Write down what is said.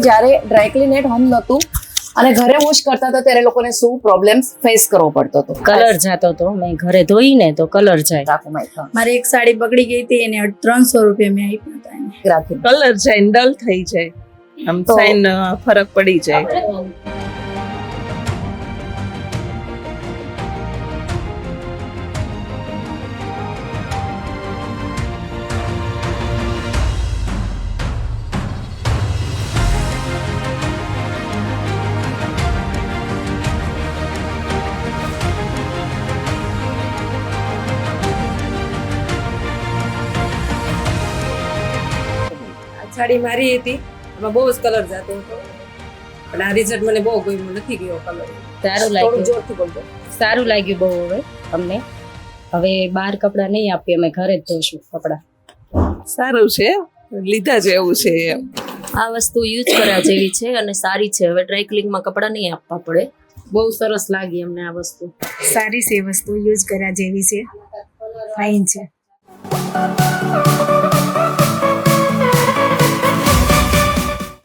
જ્યારે ડ્રાયક્લીન at home નહોતું અને ઘરે વોશ કરતા હતા ત્યારે લોકોને શું પ્રોબ્લેમ્સ ફેસ કરવો પડતો હતો. કલર જાતો હતો. મેં ઘરે ધોઈને તો કલર જાય. મારી એક સાડી બગડી ગઈ હતી, એને 300 રૂપિયા મેં આપ્યા હતા એને. કલર જાય, ડલ થઈ જાય, આમ સાઈન ફરક પડી જાય. સાડી મારી હતી, એમાં બહુ જ કલર જતો હતો, પણ આ રિઝલ્ટ મને બહુ ગમ્યું નથી ગયો કલર. સારું થોડું લાગ્યું, જોરથી બોલજો. સારું લાગ્યું બહુ. અમને હવે બહાર કપડા નહીં આપીએ, અમે ઘરે જ ધોશું કપડા. સારું છે, લીધા જેવું છે એમ. આ વસ્તુ યુઝ કરવા જેવી છે અને સારી છે. હવે ડ્રાય ક્લિનિંગમાં કપડાં નહીં આપવા પડે. બહુ સરસ લાગી અમને આ વસ્તુ. સારી છે વસ્તુ, યુઝ કર્યા જેવી છે, ફાઇન છે.